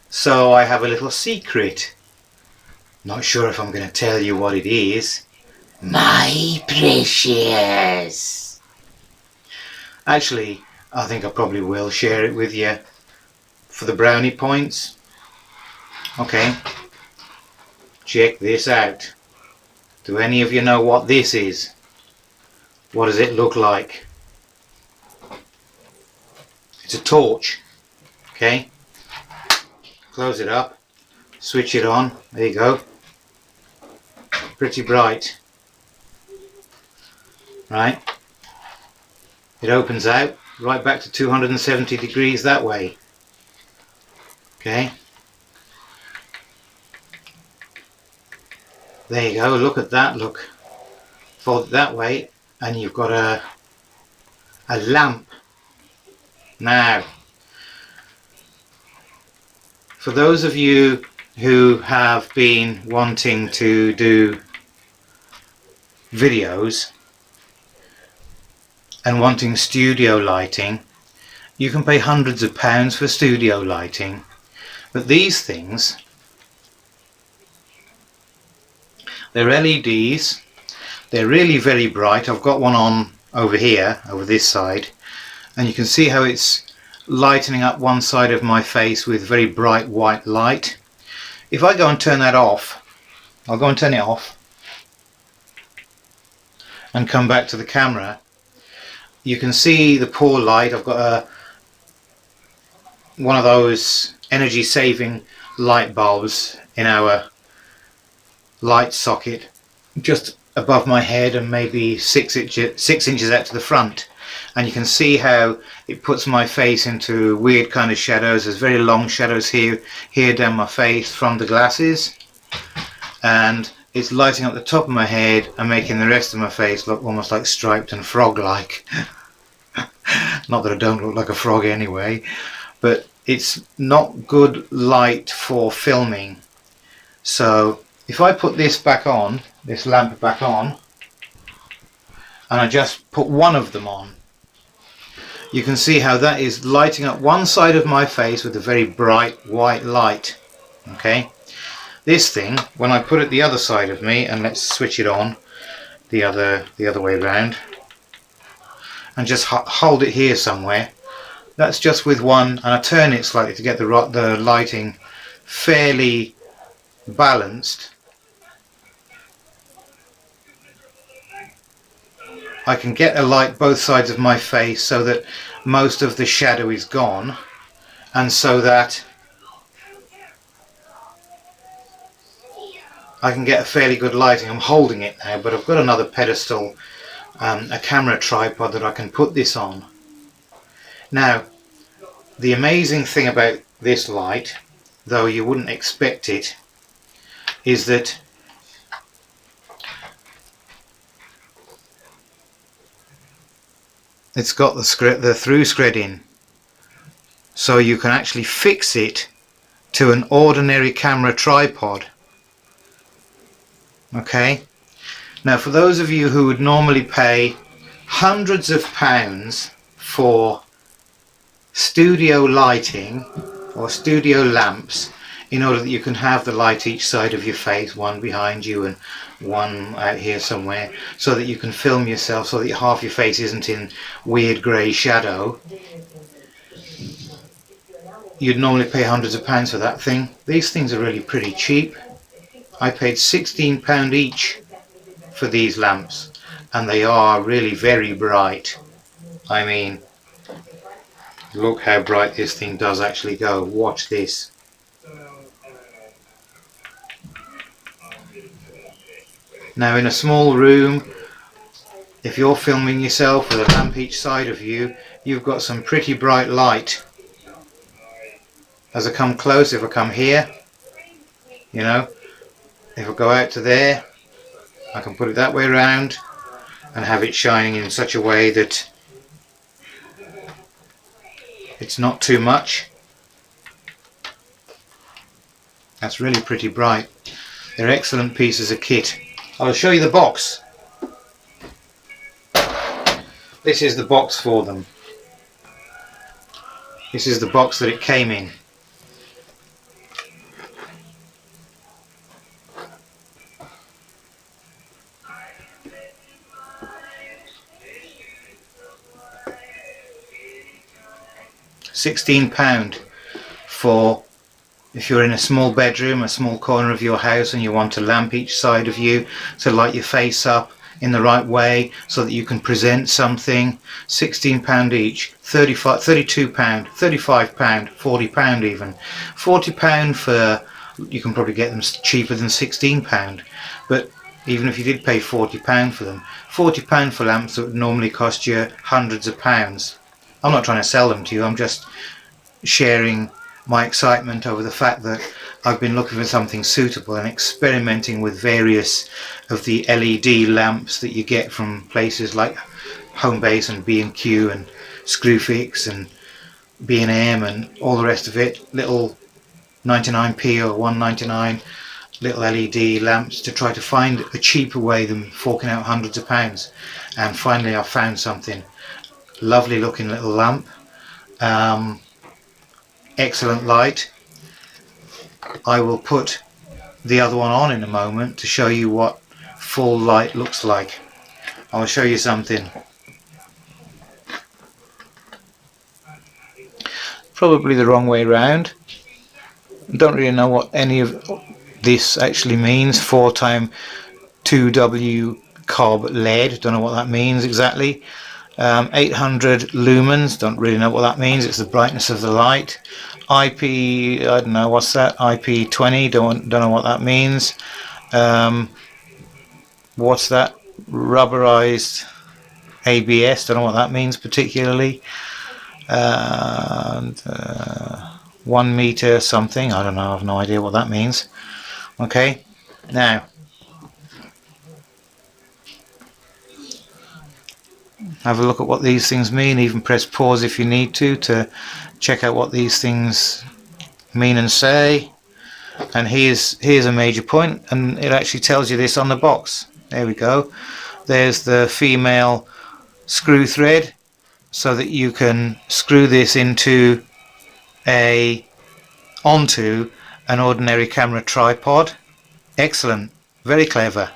So I have a little secret. Not sure if I'm going to tell you what it is. My precious. Actually, I think I probably will share it with you for the brownie points. Okay, check this out. Do any of you know what this is? What does it look like? It's a torch. Okay, close it up, switch it on, there you go. Pretty bright. Right, it opens out right back to 270 degrees that way. Okay, there you go, look at that, look. Fold it that way and you've got a lamp. Now, for those of you who have been wanting to do videos and wanting studio lighting, you can pay hundreds of pounds for studio lighting, but these things, they're LEDs, they're really very bright. I've got one on over here, over this side, and you can see how it's lightening up one side of my face with very bright white light. If I go and turn that off, I'll go and turn it off and come back to the camera, you can see the poor light. I've got one of those energy saving light bulbs in our light socket just above my head and maybe 6 inches out to the front, and you can see how it puts my face into weird kind of shadows. There's very long shadows here down my face from the glasses, and it's lighting up the top of my head and making the rest of my face look almost like striped and frog-like. Not that I don't look like a frog anyway, but it's not good light for filming. So if I put this back on, this lamp back on, and I just put one of them on, you can see how that is lighting up one side of my face with a very bright white light. Okay, this thing, when I put it the other side of me, and let's switch it on the other way around, and just hold it here somewhere, that's just with one, and I turn it slightly to get the lighting fairly balanced. I can get a light both sides of my face so that most of the shadow is gone, and so that I can get a fairly good lighting. I'm holding it now, but I've got another pedestal, a camera tripod that I can put this on. Now, the amazing thing about this light, though you wouldn't expect it, is that it's got the through scred in, so you can actually fix it to an ordinary camera tripod. Okay, now for those of you who would normally pay hundreds of pounds for studio lighting or studio lamps in order that you can have the light each side of your face, one behind you and one out here somewhere, so that you can film yourself, so that half your face isn't in weird grey shadow, you'd normally pay hundreds of pounds for that thing. These things are really pretty cheap. I paid £16 each for these lamps, and they are really very bright. I mean, look how bright this thing does actually go. Watch this. Now, in a small room, if you're filming yourself with a lamp each side of you, you've got some pretty bright light. As I come close, if I come here, you know, if I go out to there, I can put it that way around and have it shining in such a way that it's not too much. That's really pretty bright. They're excellent pieces of kit. I'll show you the box. This is the box for them. This is the box that it came in. £16 for, if you're in a small bedroom, a small corner of your house, and you want a lamp each side of you to light your face up in the right way so that you can present something. £16 each. £32, £35, £40 even. £40 for, you can probably get them cheaper than £16, but even if you did pay £40 for them, £40 for lamps that would normally cost you hundreds of pounds. I'm not trying to sell them to you, I'm just sharing my excitement over the fact that I've been looking for something suitable and experimenting with various of the LED lamps that you get from places like Homebase and B&Q and Screwfix and B&M and all the rest of it, little 99p or 1.99 little LED lamps, to try to find a cheaper way than forking out hundreds of pounds. And finally I found something. Lovely looking little lamp, excellent light. I will put the other one on in a moment to show you what full light looks like. I'll show you something. Probably the wrong way round. Don't really know what any of this actually means. 4x 2W cob LED, don't know what that means exactly. 800 lumens, don't really know what that means. It's the brightness of the light. IP, I don't know what's that, IP20, don't know what that means. What's that, rubberized ABS, don't know what that means particularly. 1 meter something, I don't know, I have no idea what that means. Okay, now have a look at what these things mean. Even press pause if you need to check out what these things mean and say. And here's a major point, and it actually tells you this on the box. There we go. There's the female screw thread, so that you can screw this onto an ordinary camera tripod. Excellent, very clever.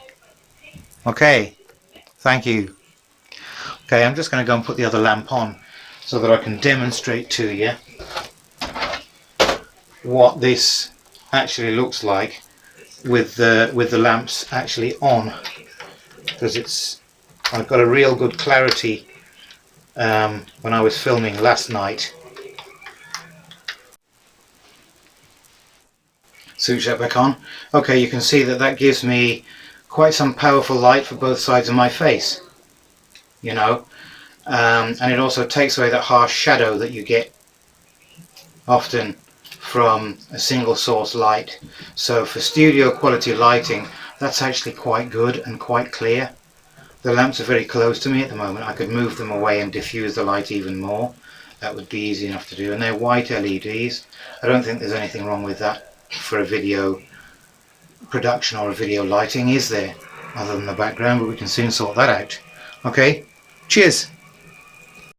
Okay, thank you. Okay, I'm just going to go and put the other lamp on so that I can demonstrate to you what this actually looks like with the lamps actually on, because I've got a real good clarity when I was filming last night. Switch that back on. Okay, you can see that gives me quite some powerful light for both sides of my face, you know, and it also takes away that harsh shadow that you get often from a single source light. So for studio quality lighting, that's actually quite good and quite clear. The lamps are very close to me at the moment. I could move them away and diffuse the light even more. That would be easy enough to do. And they're white LEDs. I don't think there's anything wrong with that for a video production or a video lighting, is there? Other than the background, but we can soon sort that out. Okay, cheers!